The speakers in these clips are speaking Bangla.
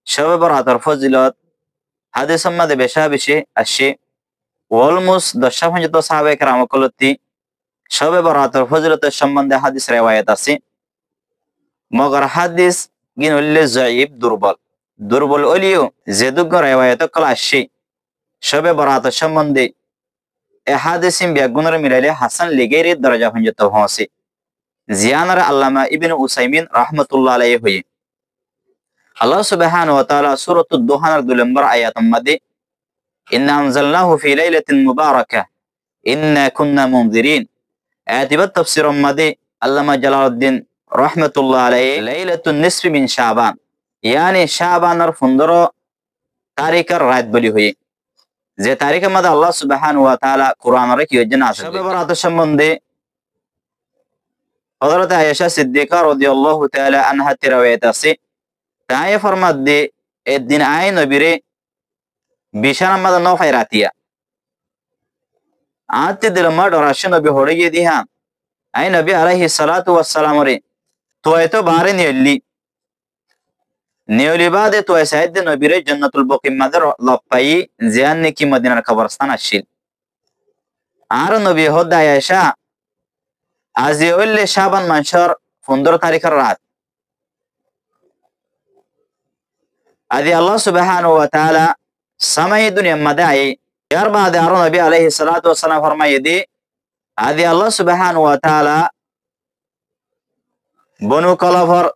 শবে বরাতের ফজিলত হাদিসের মধ্যে বেশা বেশি আসছে। অলমোস্ট 10 পর্যন্ত সাহাবায়ে কেরাম কলতি শবে বরাতের ফজিলতের সম্বন্ধে হাদিস রেওয়ায়াত আছে। মগর হাদিস গিন হইলে জয়ীব, দুর্বল হলিও যে দুগ্গ রেওয়ায়াত কল আসছে শবে বরাতের সম্বন্ধে এ হাদিসিম বেগুনের মিলাইলে হাসান লিগের দরজা পর্যন্ত পৌঁছে। জিয়ানার আল্লামা ইবনে উসাইমিন রাহমাতুল্লাহ আলাইহি হয়ে আল্লাহ সুবহানাহু ওয়া তাআলা সূরাতুদ দুহানের 2 নম্বর আয়াতের মধ্যে ইন্না আনজালনাহু ফি লাইলাতিন মুবারাকাহ ইন্না কুন্না মুনজিরিন আয়াতিবাত তাফসীরের মধ্যে আল্লামা জালালউদ্দিন রাহমাতুল্লাহ আলাইহি লাইলাতুন নিসফি মিন শাবান ইয়ানি শাবানের 15 তারিখের রাত বলি হয়ে যে তারিখের মধ্যে আল্লাহ সুবহানাহু ওয়া তাআলা কোরআনের কি হয়েছে না শবে বরাতের সম্বন্ধে হযরত আয়েশা সিদ্দিকা রাদিয়াল্লাহু তাআলা আনহা রিওয়ায়াত আছে। তাই ফরমাদে এদিন আই নবীরে বিশানার মধ্যে নফাই রাতিয়া আতে দিল মা ডরাশে নবী হড়ে গিয়ে দিহা আই নবী আলাইহিস সালাতু ওয়াস সালাম রে তো এতো বারে নিয়লি বাদে তো সাইদ নবীরে জান্নাতুল বাকি মাদার লপাই জিয়ান নেকি মদিনার কবরস্থান আসিল। আর নবী হদা আয়েশা আজি ওলে শাবান মাসের 15 তারিখের রাত আদি আল্লাহ সুবহানাহু ওয়া তাআলা সামাই দুনিয়া মাদাই ইয়ার বাদে আর নবী আলাইহিস সালাতু ওয়াস সালাম ফরমায়ে দি আদি আল্লাহ সুবহানাহু ওয়া তাআলা বনু কলফর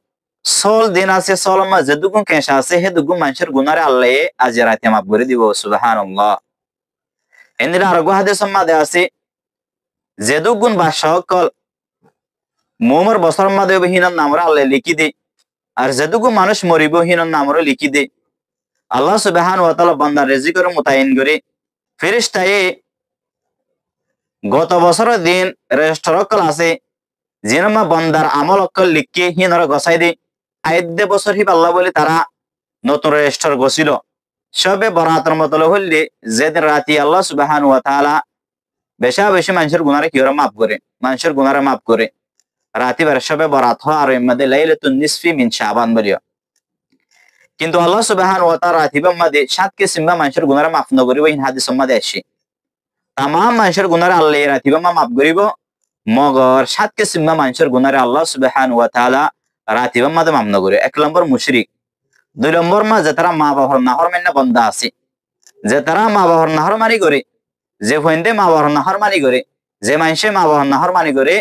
সোল দিন আছে সোলমা যেদুগুন কেশা আছে হে দুগুন মানুষের গুনারে আল্লাহ আজ রাতে মাফ করে দিব সুবহানাল্লাহ। এন্দিরা আর হাদিসের মধ্যে আছে যেদুগুন বা সকল মোমর বছর মধ্যে হিনার নামরা আল্লাহ লিখি দে আর যেদুগুন মানুষ মরিব হিনার নামরা লিখি দে আল্লাহ সুবহানাহু ওয়া তাআলা বান্দার রিজিকের মুতায়িন করে ফেরেশতায়ে গত বছরের দিন রেজিস্টার আছে জিনমা বান্দার আমল অকল লিখকে হিনার গসাই দে আইদে বছর হি আল্লাহ বলে তারা নতুন রেজিস্টার গছিল। শবে বরাতের মতল হইলে যেদিন রাতি আল্লাহ সুবহানাহু ওয়া তাআলা বেশা বেশি মানুষের গুনারে কিওরা মাফ করে, মানুষের গুনারে মাফ করে রাতি বার শবে বরাত হয় আর এর মধ্যে লাইলাতুন নিসফি মিন শাবান বলিও। কিন্তু আল্লাহ সুবহানাহু ওয়া তাআলা রাতিবার মধ্যে 7 কিসিমা মানুষের গুনারে মাফ ন করিব ইন হাদিসের মধ্যে আসে। তাম মানুষের গুনারে আল্লাহ রাতিবার মাফ করিব মগর 7 কিসিমা মানুষের গুনারে আল্লাহ সুবহানাহু ওয়া তাআলা রাতিবার মধ্যে মাফ ন করে। 1 নম্বর মুশরিক, 2 নম্বর মা যে তারা মা বাবার নাফরমানি বান্দা আছে, যে তারা মা বাবার নাফরমানি করে, যে ফইন্দে মা বাবার নাফরমানি করে, যে মানুষে মা বাবার নাফরমানি করে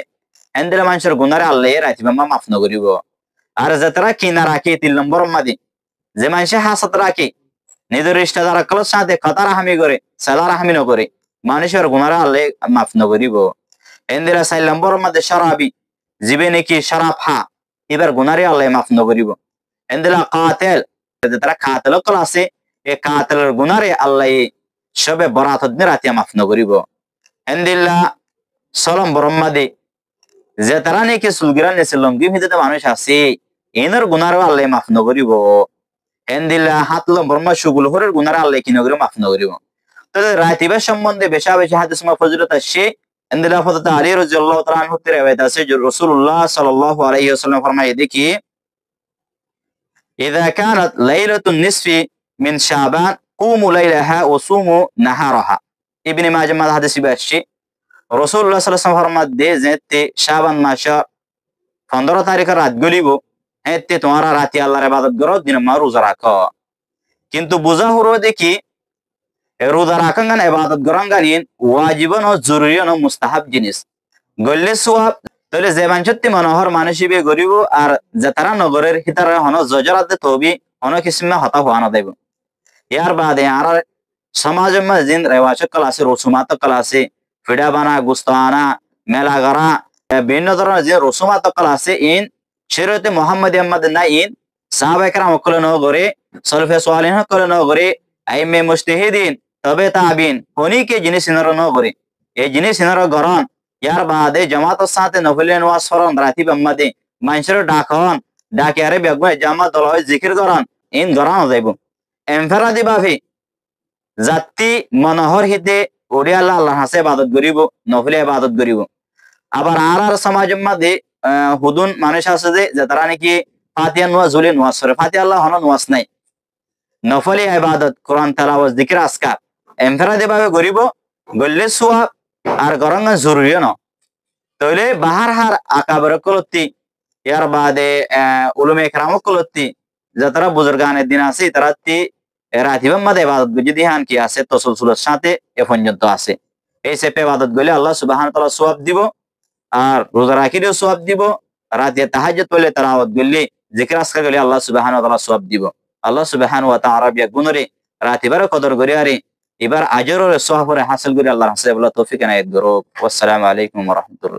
এন্দিরা মানুষের গুনারে আল্লাহ রাতিবার মাফ ন করিব। আর যে তারা কিনা রাখে 3 নম্বর মধ্যে যে মানুষে হাসত রাখে নিজের রিশতেদার কল সাথে কথা রাহমি করে সালা রাহমি ন করে মানুষের গুনারে আল্লাহ মাফ ন করিব। এন্দিরা 4 নম্বর মধ্যে শরাবি জিবে নাকি শরাব হা এবার গুনারে আল্লাহ মাফ ন করিব। এন্দিরা কাতিল যে তারা কাতিল কল আছে এই কাতিলের গুনারে আল্লাহ শবে বরাত দিন রাতে মাফ ন করিব। এন্দিলা 6 নম্বর মধ্যে যে তারা নাকি সুলগিরা নেছিলাম গিমিতে মানুষ আছে এনের গুনারে আল্লাহ মাফ ন করিব। এন্দিলা 7 নম্বর মা সুগুল হরের গুনারে আল্লাহ কি ন করিব মাফ ন করিব। তো রাতিবার সম্বন্ধে বেশা বেশি হাদিস মা ফজিলত আছে। এন্দিলা হযরত আলী রাদিয়াল্লাহু তাআলা আনহু তে রিওয়ায়াত আছে যে রাসূলুল্লাহ সাল্লাল্লাহু আলাইহি ওয়াসাল্লাম ফরমায়ে দেখি ইযা কানাত লাইলাতুন নিসফি মিন শাবান কুমু লাইলাহা ওয়া সুমু নাহারাহা। ইবনে মাজাহ মা হাদিস আছে রাসূলুল্লাহ সাল্লাল্লাহু আলাইহি ওয়াসাল্লাম ফরমাত দে যেতে শাবান মাসের 15 তারিখের রাত গলিব এতে তোমরা রাতে আল্লাহর ইবাদত করো দিন মা রোজা রাখো। কিন্তু বুঝা হলো দেখি রোজা রাখাঙ্গান ইবাদত করাঙ্গানিন ওয়াজিবন ও জরুরি ও মুস্তাহাব জিনিস গল্লে সওয়াব। তাহলে যে মানুষটি মনোহর মানসিবে গরিব আর যে তারা নগরের হিতারে হন জজরাতে তবি হন কিসমে হতা হওয়া না দেব। ইয়ার বাদে আর সমাজের মধ্যে রেওয়াজ কল আছে, রসুমাত কল আছে, ফিডা বানা গুস্তানা মেলা গড়া বিভিন্ন ধরনের যে রসুমাত কল আছে ইন শরীয়তে মুহাম্মাদিয়ার মধ্যে না ইন সাহাবায়ে কেরাম কল ন করে সলফে সালেহ কল ন করে আইমে মুজতাহিদিন তবে তাবিন হনিকে জিনিস নর ন করে এই জিনিস নর গরন। ইয়ার বাদে জামাতের সাথে নফলে নামাজ পড়ন রাতি মধ্যে মানুষের ডাকন ডাকে আরে বেগমে জামাত দল হয় জিকির করন ইন গরানো যাইব। এমফেরাদি ভাবে জাতি মনোহর হিতে ওড়িয়া আল্লাহ হাসে ইবাদত করিব নফলে ইবাদত করিব। আবার আর সমাজের মধ্যে হুদুন মানুষ আছে যে তারা নাকি ফাতিহা নোয়াজ জুলে নোয়াজ করে ফাতিহা আল্লাহ হন নোয়াজ নাই নফলি ইবাদত কোরআন তেলাওয়াত জিকির আজকার এমফেরাদে ভাবে গরিব গল্লে সোয়াব আর গরঙ্গ জরুরিও ন তইলে বাহার হার আকাবর কলতি ইয়ার বাদে উলুমে একরাম কলতি যারা বুজুর্গানের দিন আছে তারা তি রাতিবাম মাদে ইবাদত যদি হান কি আছে তসলসুলের সাথে এ পর্যন্ত আছে এই সেপে ইবাদত গলে আল্লাহ সুবহানাহু ওয়া তাআলা সওয়াব দিব আর রোজা রাখিলেও সওয়াব দিব রাতে তাহাজ্জুদ পড়লে তেলাওয়াত গলে জিকির আজকার গলে আল্লাহ সুবহানাহু ওয়া তাআলা সওয়াব দিব আল্লাহ সুবহানাহু ওয়া তাআলা বিয়া গুণরে রাতিবার কদর করে আরে এবার আজরের সওয়াবরে হাসিল করে আল্লাহর হাসে বলা তৌফিক এনায়েত করুক। আসসালামু আলাইকুম ওয়া রাহমাতুল্লাহ।